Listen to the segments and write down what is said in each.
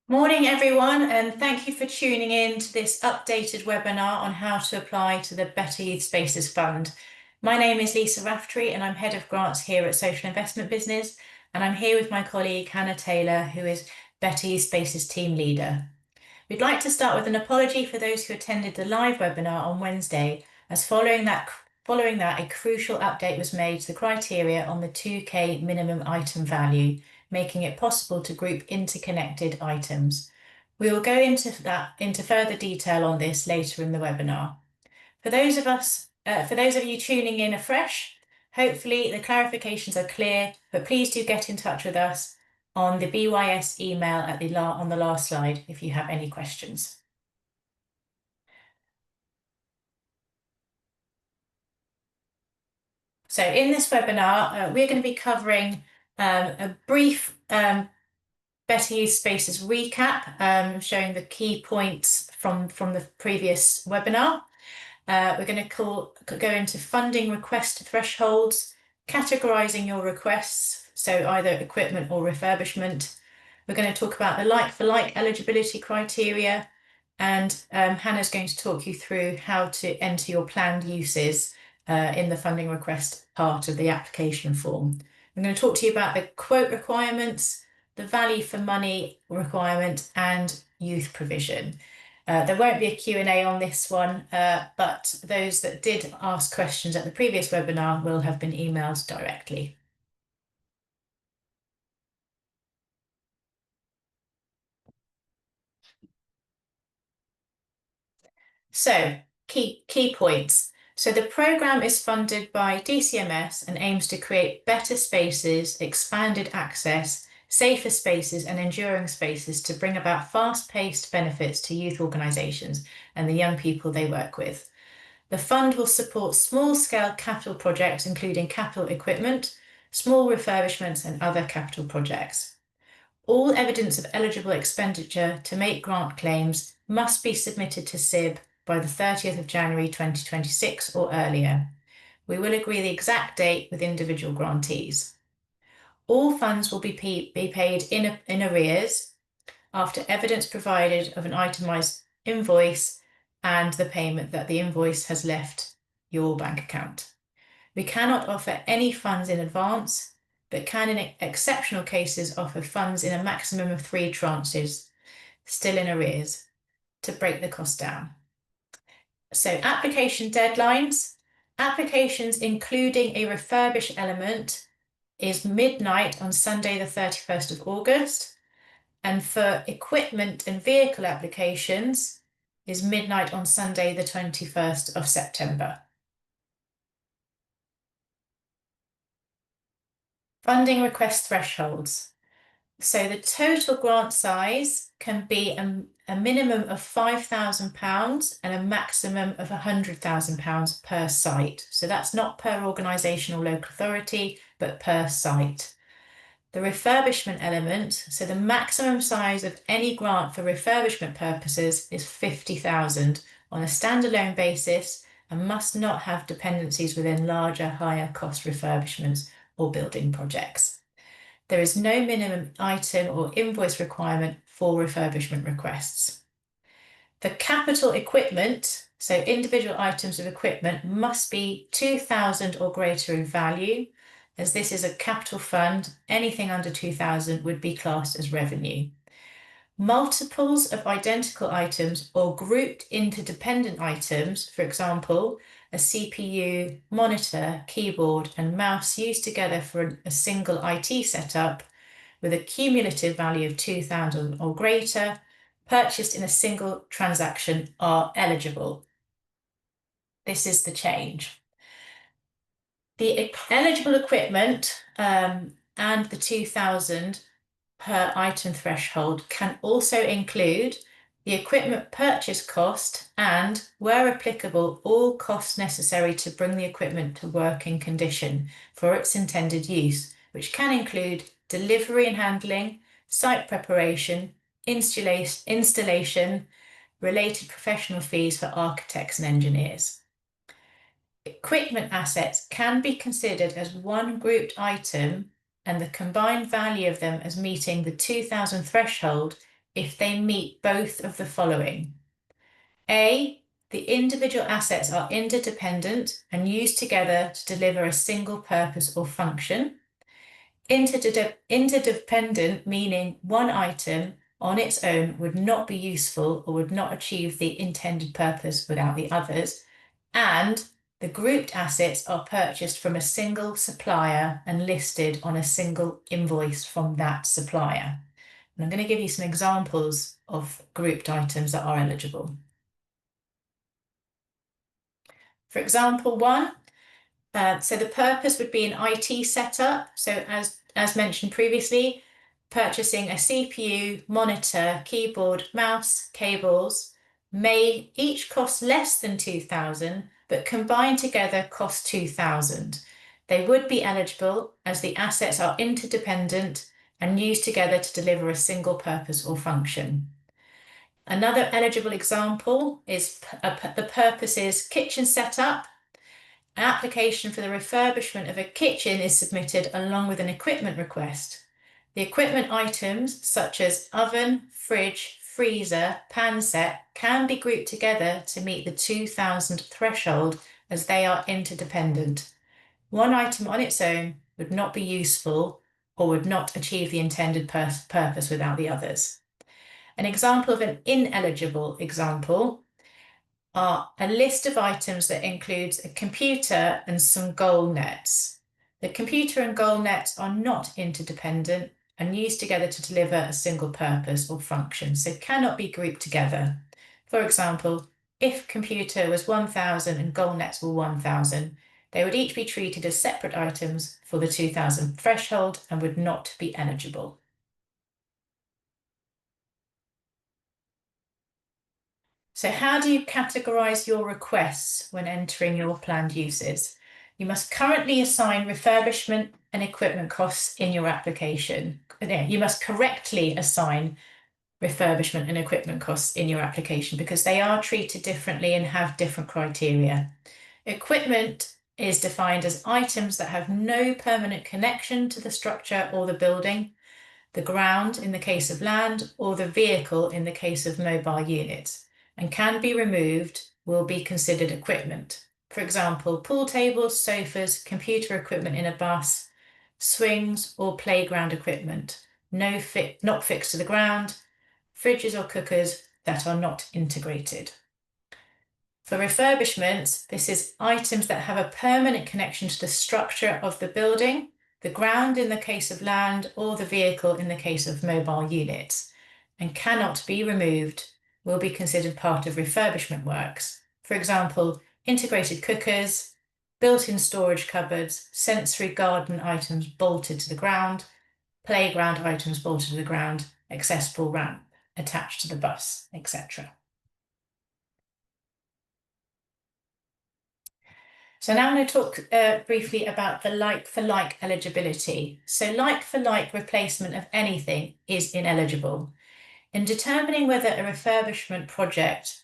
Morning, everyone, and thank you for tuning in to this updated webinar on how to apply to the Better Youth Spaces Fund. My name is Lisa Raftery, and I'm Head of Grants here at Social Investment Business, and I'm here with my colleague Hannah Taylor, who is Better Youth Spaces Team Leader. We'd like to start with an apology for those who attended the live webinar on Wednesday, as following that, a crucial update was made to the criteria on the 2K minimum item value, making it possible to group interconnected items. We will go into further detail on this later in the webinar. For those of you tuning in afresh, hopefully the clarifications are clear, but please do get in touch with us on the BYS email on the last slide if you have any questions. So in this webinar, we're going to be covering a brief Better Youth Spaces recap, showing the key points from the previous webinar. We're going to go into funding request thresholds, categorizing your requests, so either equipment or refurbishment. We're going to talk about the like-for-like eligibility criteria, and Hannah's going to talk you through how to enter your planned uses in the funding request part of the application form. I'm going to talk to you about the quote requirements, the value for money requirement, and youth provision. There won't be a Q&A on this one, but those that did ask questions at the previous webinar will have been emailed directly. So, key points. So the programme is funded by DCMS and aims to create better spaces, expanded access, safer spaces and enduring spaces to bring about fast-paced benefits to youth organisations and the young people they work with. The fund will support small-scale capital projects, including capital equipment, small refurbishments and other capital projects. All evidence of eligible expenditure to make grant claims must be submitted to SIB by the 30th of January 2026 or earlier. We will agree the exact date with individual grantees. All funds will be paid in arrears after evidence provided of an itemised invoice and the payment that the invoice has left your bank account. We cannot offer any funds in advance, but can in exceptional cases offer funds in a maximum of 3 tranches, still in arrears, to break the cost down. So application deadlines. Applications including a refurbish element is midnight on Sunday the 31st of August. And for equipment and vehicle applications is midnight on Sunday the 21st of September. Funding request thresholds. So the total grant size can be a minimum of £5,000 and a maximum of £100,000 per site. So that's not per organisation or local authority, but per site. The refurbishment element, so the maximum size of any grant for refurbishment purposes is £50,000 on a standalone basis and must not have dependencies within larger, higher cost refurbishments or building projects. There is no minimum item or invoice requirement for refurbishment requests. For capital equipment, so individual items of equipment must be £2,000 or greater in value. As this is a capital fund, anything under 2,000 would be classed as revenue. Multiples of identical items or grouped interdependent items, for example, a CPU, monitor, keyboard and mouse used together for a single IT setup with a cumulative value of 2,000 or greater, purchased in a single transaction are eligible. This is the change. The eligible equipment and the 2,000 per item threshold can also include the equipment purchase cost and, where applicable, all costs necessary to bring the equipment to working condition for its intended use, which can include delivery and handling, site preparation, installation, related professional fees for architects and engineers. Equipment assets can be considered as one grouped item and the combined value of them as meeting the 2,000 threshold if they meet both of the following. A, the individual assets are interdependent and used together to deliver a single purpose or function. Interdependent, meaning one item on its own would not be useful or would not achieve the intended purpose without the others. And the grouped assets are purchased from a single supplier and listed on a single invoice from that supplier. And I'm going to give you some examples of grouped items that are eligible. For example, one, so the purpose would be an IT setup. So as mentioned previously, purchasing a CPU, monitor, keyboard, mouse, cables may each cost less than 2,000, but combined together cost 2,000. They would be eligible as the assets are interdependent and used together to deliver a single purpose or function. Another eligible example is the purpose is kitchen setup. An application for the refurbishment of a kitchen is submitted along with an equipment request. The equipment items such as oven, fridge, freezer, pan set can be grouped together to meet the 2,000 threshold as they are interdependent. One item on its own would not be useful or would not achieve the intended purpose without the others. An example of an ineligible example are a list of items that includes a computer and some goal nets. The computer and goal nets are not interdependent and used together to deliver a single purpose or function, so cannot be grouped together. For example, if computer was 1,000 and goal nets were 1,000, they would each be treated as separate items for the 2,000 threshold and would not be eligible. So how do you categorize your requests when entering your planned uses? You must currently assign refurbishment and equipment costs in your application. You must correctly assign refurbishment and equipment costs in your application because they are treated differently and have different criteria. Equipment is defined as items that have no permanent connection to the structure or the building, the ground in the case of land, or the vehicle in the case of mobile units, and can be removed, will be considered equipment. For example, pool tables, sofas, computer equipment in a bus, swings or playground equipment, not fixed to the ground, fridges or cookers that are not integrated. For refurbishments, this is items that have a permanent connection to the structure of the building, the ground in the case of land, or the vehicle in the case of mobile units, and cannot be removed, will be considered part of refurbishment works. For example, integrated cookers, built-in storage cupboards, sensory garden items bolted to the ground, playground items bolted to the ground, accessible ramp attached to the bus, etc. So now I'm going to talk briefly about the like-for-like eligibility. So like-for-like replacement of anything is ineligible. In determining whether a refurbishment project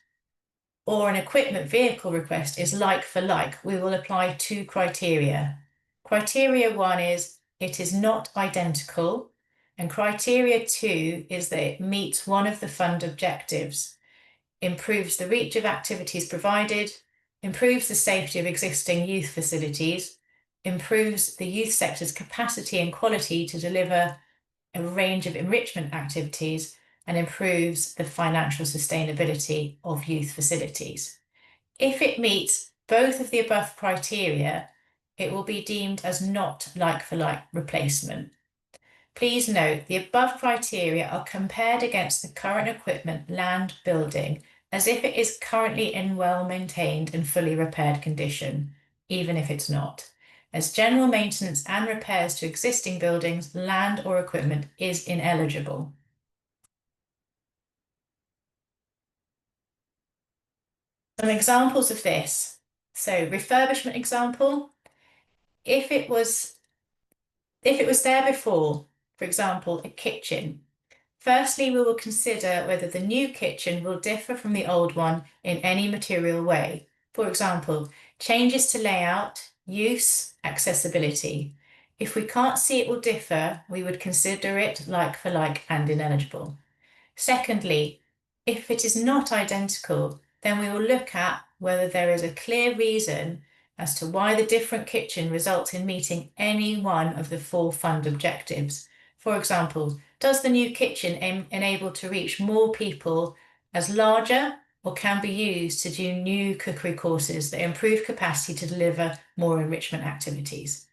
or an equipment vehicle request is like for like, we will apply two criteria. Criteria one is it is not identical, and criteria two is that it meets one of the fund objectives, improves the reach of activities provided, improves the safety of existing youth facilities, improves the youth sector's capacity and quality to deliver a range of enrichment activities, and improves the financial sustainability of youth facilities. If it meets both of the above criteria, it will be deemed as not like-for-like replacement. Please note the above criteria are compared against the current equipment, land, building, as if it is currently in well-maintained and fully repaired condition, even if it's not, as general maintenance and repairs to existing buildings, land or equipment is ineligible. Some examples of this. So refurbishment example, if it was there before, for example, a kitchen, firstly, we will consider whether the new kitchen will differ from the old one in any material way. For example, changes to layout, use, accessibility. If we can't see it will differ, we would consider it like for like and ineligible. Secondly, if it is not identical, then we will look at whether there is a clear reason as to why the different kitchen results in meeting any one of the 4 fund objectives. For example, does the new kitchen enable to reach more people as larger, or can be used to do new cookery courses that improve capacity to deliver more enrichment activities?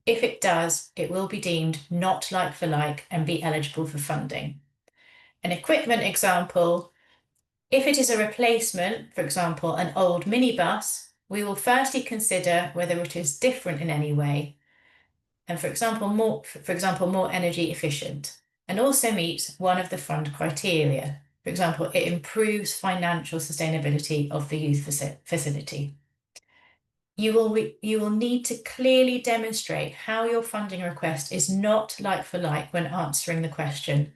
If it does, it will be deemed not like for like and be eligible for funding. An equipment example: if it is a replacement, for example, an old minibus, we will firstly consider whether it is different in any way, and for example, more energy efficient, and also meets one of the fund criteria. For example, it improves financial sustainability of the youth facility. You will need to clearly demonstrate how your funding request is not like for like when answering the question,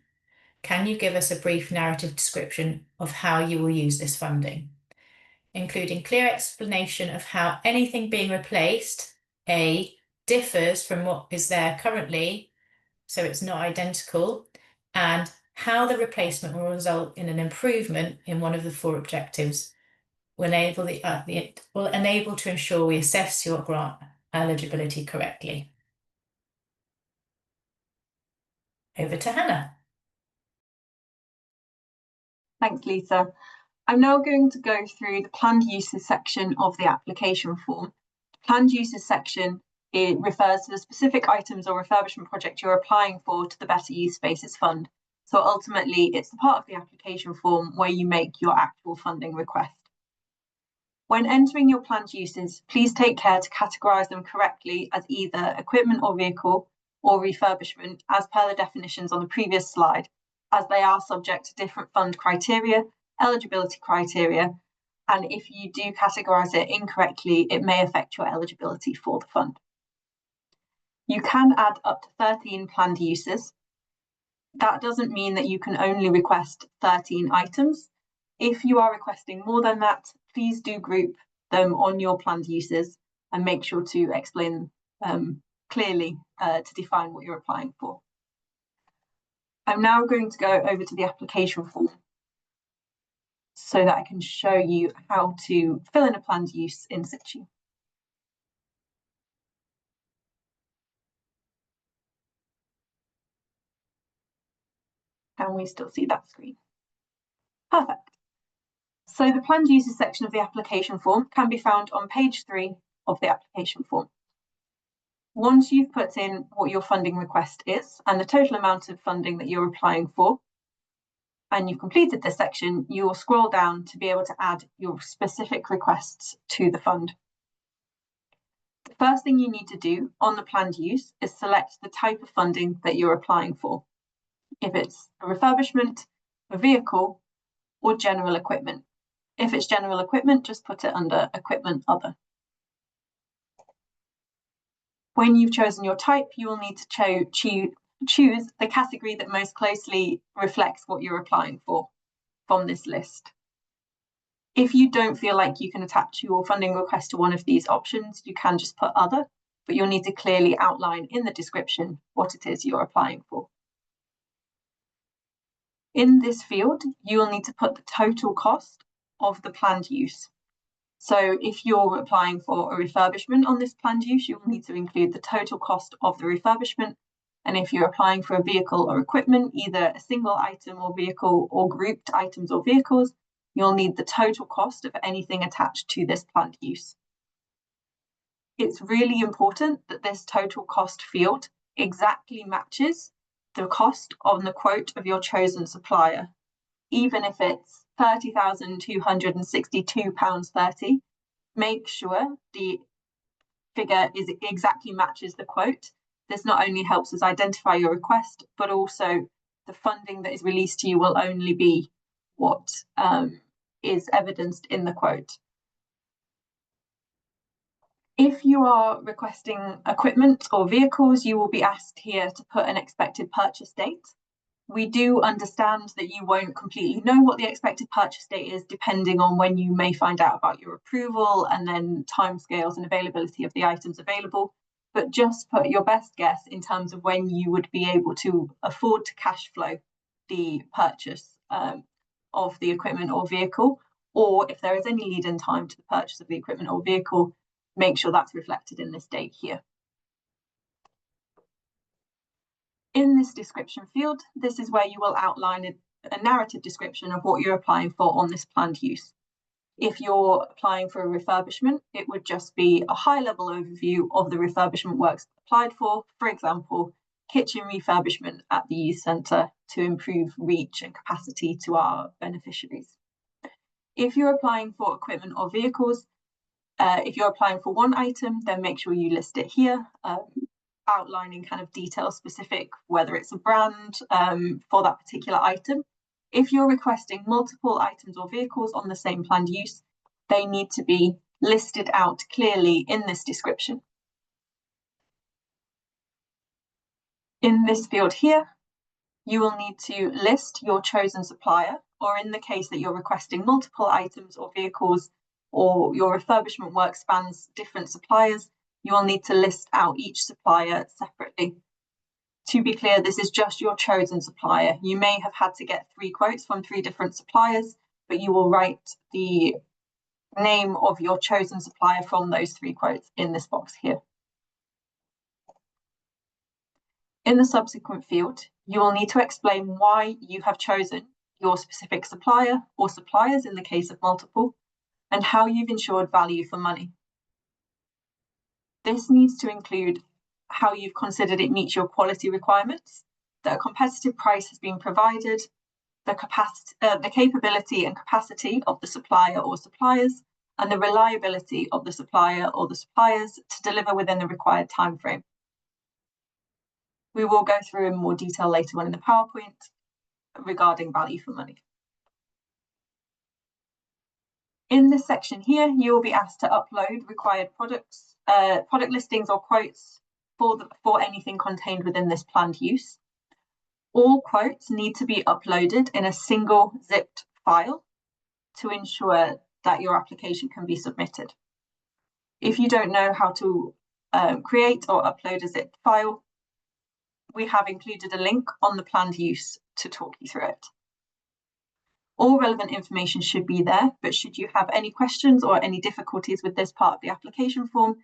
can you give us a brief narrative description of how you will use this funding, including clear explanation of how anything being replaced, A, differs from what is there currently, so it's not identical, and how the replacement will result in an improvement in one of the 4 objectives, will enable to ensure we assess your grant eligibility correctly. Over to Hannah. Thanks, Lisa. I'm now going to go through the planned uses section of the application form. The planned uses section, it refers to the specific items or refurbishment project you're applying for to the Better Youth Spaces Fund. So ultimately, it's the part of the application form where you make your actual funding request. When entering your planned uses, please take care to categorise them correctly as either equipment or vehicle or refurbishment as per the definitions on the previous slide, as they are subject to different fund criteria, eligibility criteria, and if you do categorise it incorrectly, it may affect your eligibility for the fund. You can add up to 13 planned uses. That doesn't mean that you can only request 13 items. If you are requesting more than that, please do group them on your planned uses and make sure to explain clearly to define what you're applying for. I'm now going to go over to the application form so that I can show you how to fill in a planned use in situ. Can we still see that screen? Perfect. So the planned uses section of the application form can be found on page 3 of the application form. Once you've put in what your funding request is and the total amount of funding that you're applying for, and you've completed this section, you will scroll down to be able to add your specific requests to the fund. The first thing you need to do on the planned use is select the type of funding that you're applying for. If it's a refurbishment, a vehicle, or general equipment. If it's general equipment, just put it under equipment other. When you've chosen your type, you will need to choose the category that most closely reflects what you're applying for from this list. If you don't feel like you can attach your funding request to one of these options, you can just put other, but you'll need to clearly outline in the description what it is you're applying for. In this field, you will need to put the total cost of the planned use. So if you're applying for a refurbishment on this planned use, you will need to include the total cost of the refurbishment. And if you're applying for a vehicle or equipment, either a single item or vehicle or grouped items or vehicles, you'll need the total cost of anything attached to this planned use. It's really important that this total cost field exactly matches the cost on the quote of your chosen supplier, even if it's £30,262.30. Make sure the figure exactly matches the quote. This not only helps us identify your request, but also the funding that is released to you will only be what is evidenced in the quote. If you are requesting equipment or vehicles, you will be asked here to put an expected purchase date. We do understand that you won't completely know what the expected purchase date is, depending on when you may find out about your approval and then timescales and availability of the items available. But just put your best guess in terms of when you would be able to afford to cash flow the purchase of the equipment or vehicle, or if there is any lead-in time to the purchase of the equipment or vehicle, make sure that's reflected in this date here. In this description field, this is where you will outline a narrative description of what you're applying for on this planned use. If you're applying for a refurbishment, it would just be a high-level overview of the refurbishment works applied for example, kitchen refurbishment at the youth centre to improve reach and capacity to our beneficiaries. If you're applying for equipment or vehicles, if you're applying for one item, then make sure you list it here, outlining kind of detail specific, whether it's a brand for that particular item. If you're requesting multiple items or vehicles on the same planned use, they need to be listed out clearly in this description. In this field here, you will need to list your chosen supplier, or in the case that you're requesting multiple items or vehicles, or your refurbishment work spans different suppliers, you will need to list out each supplier separately. To be clear, this is just your chosen supplier. You may have had to get 3 quotes from 3 different suppliers, but you will write the name of your chosen supplier from those 3 quotes in this box here. In the subsequent field, you will need to explain why you have chosen your specific supplier or suppliers in the case of multiple, and how you've ensured value for money. This needs to include how you've considered it meets your quality requirements, that a competitive price has been provided, the capability and capacity of the supplier or suppliers, and the reliability of the supplier or the suppliers to deliver within the required timeframe. We will go through in more detail later on in the PowerPoint regarding value for money. In this section here, you will be asked to upload required products, product listings or quotes for anything contained within this planned use. All quotes need to be uploaded in a single zipped file to ensure that your application can be submitted. If you don't know how to create or upload a zipped file, we have included a link on the planned use to talk you through it. All relevant information should be there, but should you have any questions or any difficulties with this part of the application form,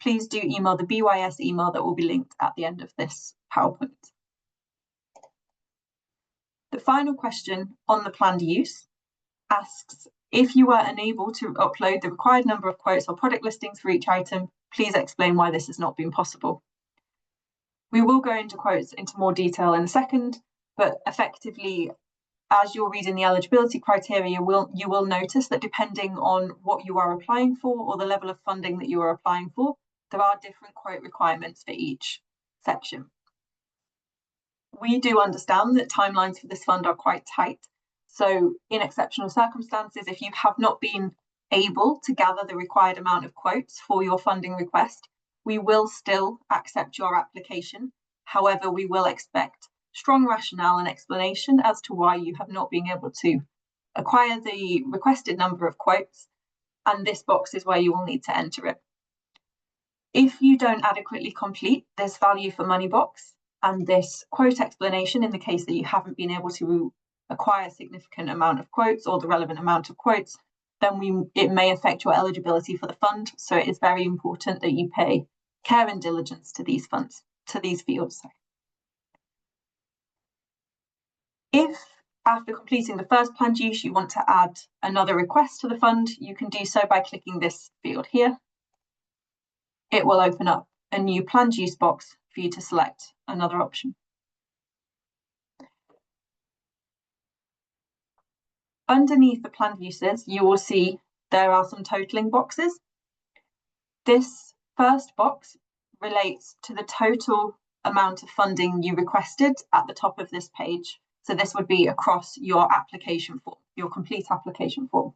please do email the BYS email that will be linked at the end of this PowerPoint. The final question on the planned use asks, if you were unable to upload the required number of quotes or product listings for each item, please explain why this has not been possible. We will go into quotes into more detail in a second, but effectively, as you're reading the eligibility criteria, you will notice that depending on what you are applying for or the level of funding that you are applying for, there are different quote requirements for each section. We do understand that timelines for this fund are quite tight. So in exceptional circumstances, if you have not been able to gather the required amount of quotes for your funding request, we will still accept your application. However, we will expect strong rationale and explanation as to why you have not been able to acquire the requested number of quotes, and this box is where you will need to enter it. If you don't adequately complete this value for money box and this quote explanation in the case that you haven't been able to acquire a significant amount of quotes or the relevant amount of quotes, then it may affect your eligibility for the fund. So it is very important that you pay care and diligence to these funds, to these fields. If after completing the first planned use, you want to add another request to the fund, you can do so by clicking this field here. It will open up a new planned use box for you to select another option. Underneath the planned uses, you will see there are some totaling boxes. This first box relates to the total amount of funding you requested at the top of this page. So this would be across your application form, your complete application form.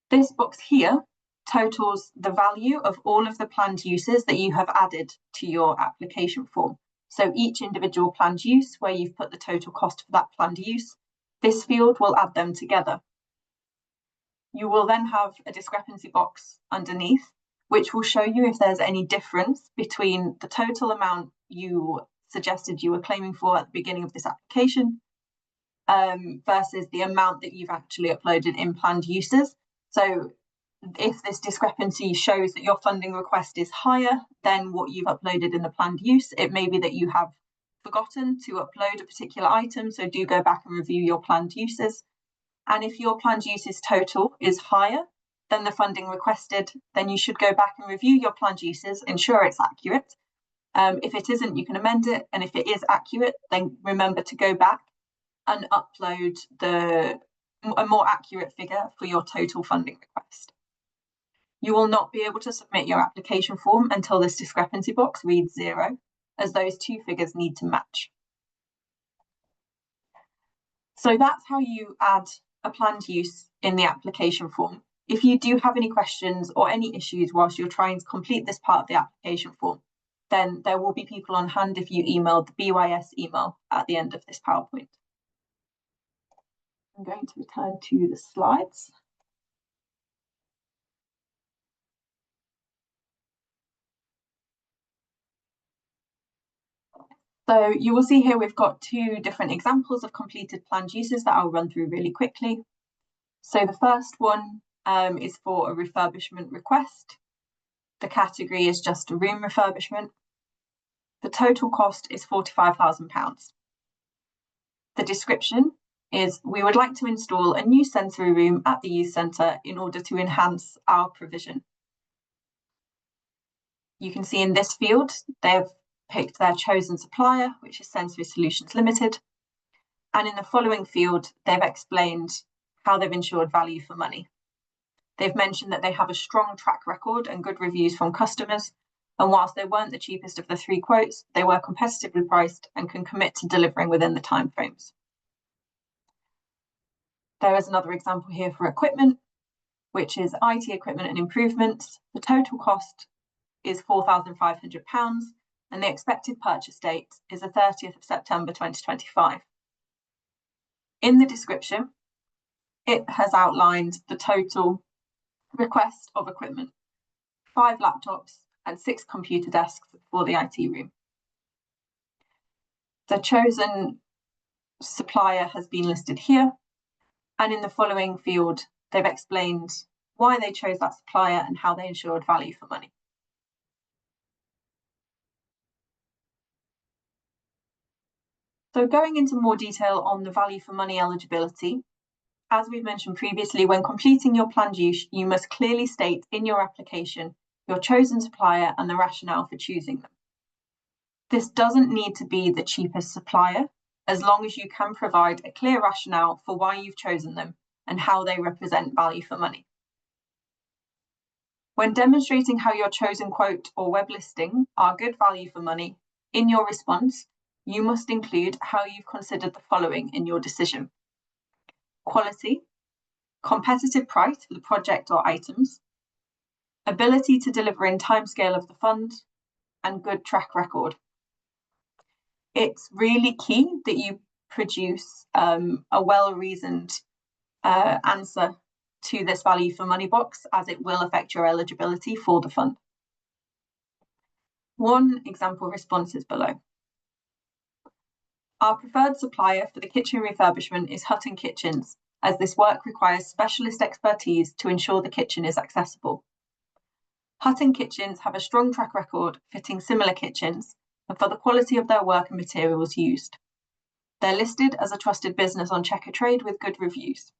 This box here totals the value of all of the planned uses that you have added to your application form. So each individual planned use where you've put the total cost for that planned use, this field will add them together. You will then have a discrepancy box underneath, which will show you if there's any difference between the total amount you suggested you were claiming for at the beginning of this application versus the amount that you've actually uploaded in planned uses. So if this discrepancy shows that your funding request is higher than what you've uploaded in the planned use, it may be that you have forgotten to upload a particular item, so do go back and review your planned uses. And if your planned uses total is higher than the funding requested, then you should go back and review your planned uses, ensure it's accurate. If it isn't, you can amend it, and if it is accurate, then remember to go back and upload a more accurate figure for your total funding request. You will not be able to submit your application form until this discrepancy box reads 0, as those two figures need to match. So that's how you add a planned use in the application form. If you do have any questions or any issues whilst you're trying to complete this part of the application form, then there will be people on hand if you email the BYS email at the end of this PowerPoint. I'm going to return to the slides. So you will see here we've got 2 different examples of completed planned uses that I'll run through really quickly. So the first one is for a refurbishment request. The category is just a room refurbishment. The total cost is £45,000. The description is, we would like to install a new sensory room at the youth centre in order to enhance our provision. You can see in this field, they've picked their chosen supplier, which is Sensory Solutions Limited. And in the following field, they've explained how they've ensured value for money. They've mentioned that they have a strong track record and good reviews from customers. And whilst they weren't the cheapest of the 3 quotes, they were competitively priced and can commit to delivering within the timeframes. There is another example here for equipment, which is IT equipment and improvements. The total cost is £4,500 and the expected purchase date is the 30th of September 2025. In the description, it has outlined the total request of equipment: 5 laptops and 6 computer desks for the IT room. The chosen supplier has been listed here, and in the following field, they've explained why they chose that supplier and how they ensured value for money. So going into more detail on the value for money eligibility, as we've mentioned previously, when completing your planned use, you must clearly state in your application your chosen supplier and the rationale for choosing them. This doesn't need to be the cheapest supplier, as long as you can provide a clear rationale for why you've chosen them and how they represent value for money. When demonstrating how your chosen quote or web listing are good value for money, in your response, you must include how you've considered the following in your decision: quality, competitive price for the project or items, ability to deliver in timescale of the fund, and good track record. It's really key that you produce a well-reasoned answer to this value for money box, as it will affect your eligibility for the fund. One example response is below. Our preferred supplier for the kitchen refurbishment is Hutton Kitchens, as this work requires specialist expertise to ensure the kitchen is accessible. Hutton Kitchens have a strong track record fitting similar kitchens and for the quality of their work and materials used. They're listed as a trusted business on Checkatrade with good reviews.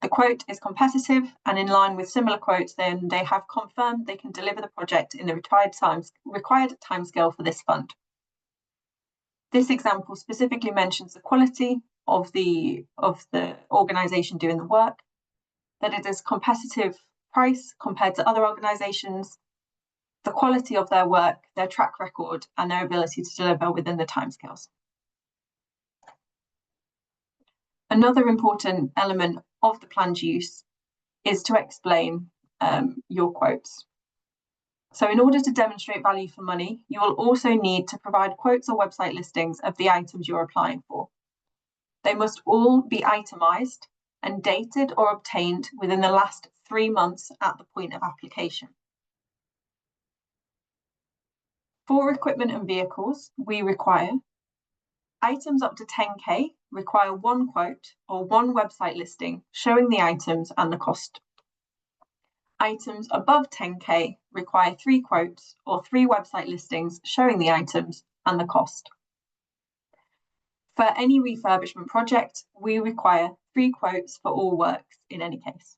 The quote is competitive and in line with similar quotes, then they have confirmed they can deliver the project in the required timescale for this fund. This example specifically mentions the quality of the organisation doing the work, that it is competitive price compared to other organisations, the quality of their work, their track record, and their ability to deliver within the timescales. Another important element of the planned use is to explain your quotes. So in order to demonstrate value for money, you will also need to provide quotes or website listings of the items you're applying for. They must all be itemised and dated or obtained within the last 3 months at the point of application. For equipment and vehicles, we require Items up to 10k require one quote or one website listing showing the items and the cost. Items above 10k require 3 quotes or 3 website listings showing the items and the cost. For any refurbishment project, we require 3 quotes for all works in any case.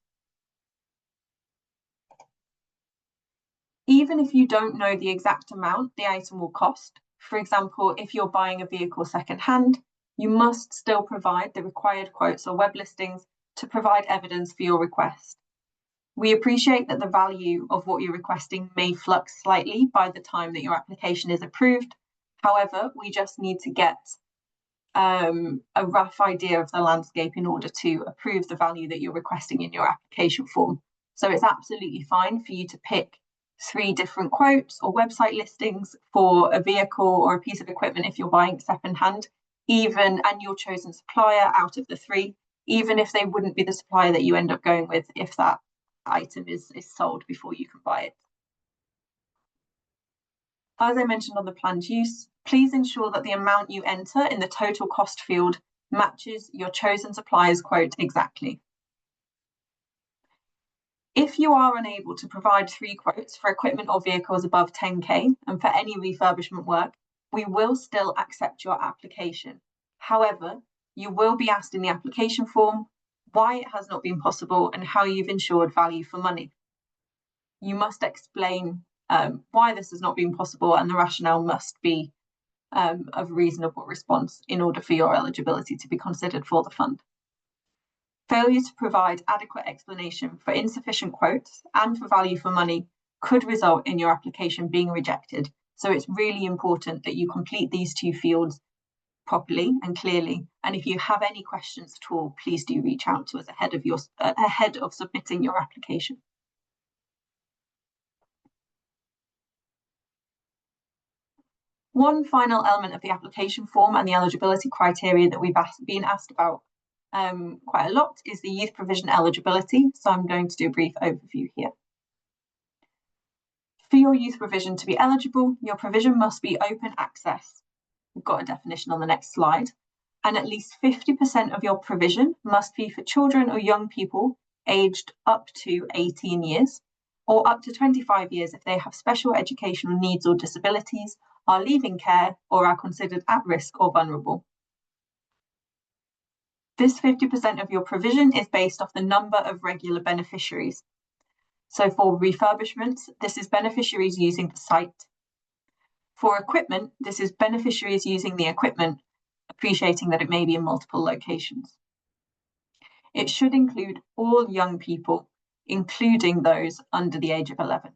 Even if you don't know the exact amount the item will cost, for example, if you're buying a vehicle second-hand, you must still provide the required quotes or web listings to provide evidence for your request. We appreciate that the value of what you're requesting may flux slightly by the time that your application is approved. However, we just need to get a rough idea of the landscape in order to approve the value that you're requesting in your application form. So it's absolutely fine for you to pick 3 different quotes or website listings for a vehicle or a piece of equipment if you're buying second-hand, and your chosen supplier out of the 3, even if they wouldn't be the supplier that you end up going with if that item is sold before you can buy it. As I mentioned on the planned use, please ensure that the amount you enter in the total cost field matches your chosen supplier's quote exactly. If you are unable to provide 3 quotes for equipment or vehicles above 10k and for any refurbishment work, we will still accept your application. However, you will be asked in the application form why it has not been possible and how you've ensured value for money. You must explain why this has not been possible, and the rationale must be of reasonable response in order for your eligibility to be considered for the fund. Failure to provide adequate explanation for insufficient quotes and for value for money could result in your application being rejected. So it's really important that you complete these 2 fields properly and clearly. And if you have any questions at all, please do reach out to us ahead of submitting your application. One final element of the application form and the eligibility criteria that we've been asked about quite a lot is the youth provision eligibility. So I'm going to do a brief overview here. For your youth provision to be eligible, your provision must be open access. We've got a definition on the next slide. And at least 50% of your provision must be for children or young people aged up to 18 years, or up to 25 years if they have special educational needs or disabilities, are leaving care, or are considered at risk or vulnerable. This 50% of your provision is based off the number of regular beneficiaries. So for refurbishments, this is beneficiaries using the site. For equipment, this is beneficiaries using the equipment, appreciating that it may be in multiple locations. It should include all young people, including those under the age of 11.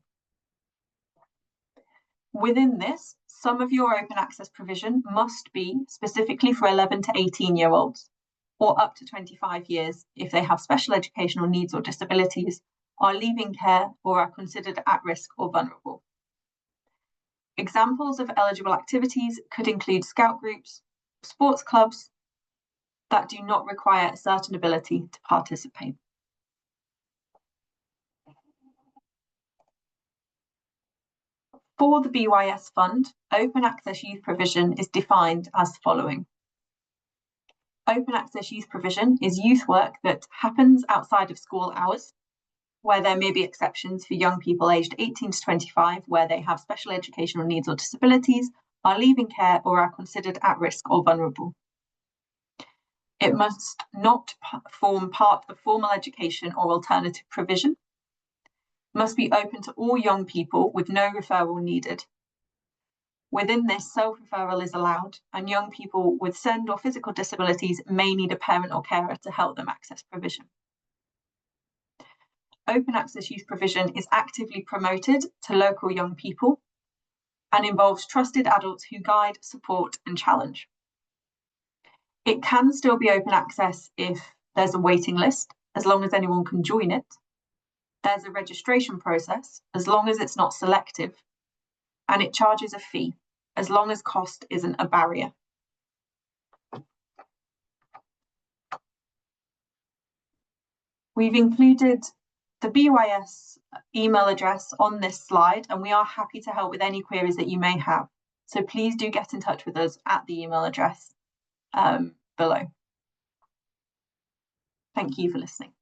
Within this, some of your open access provision must be specifically for 11 to 18-year-olds, or up to 25 years if they have special educational needs or disabilities, are leaving care, or are considered at risk or vulnerable. Examples of eligible activities could include scout groups, sports clubs that do not require a certain ability to participate. For the BYS fund, open access youth provision is defined as following. Open access youth provision is youth work that happens outside of school hours, where there may be exceptions for young people aged 18 to 25, where they have special educational needs or disabilities, are leaving care, or are considered at risk or vulnerable. It must not form part of formal education or alternative provision, must be open to all young people with no referral needed. Within this, self-referral is allowed, and young people with SEND or physical disabilities may need a parent or carer to help them access provision. Open access youth provision is actively promoted to local young people and involves trusted adults who guide, support, and challenge. It can still be open access if there's a waiting list, as long as anyone can join it. There's a registration process, as long as it's not selective, and it charges a fee, as long as cost isn't a barrier. We've included the BYS email address on this slide, and we are happy to help with any queries that you may have. So please do get in touch with us at the email address. below. Thank you for listening.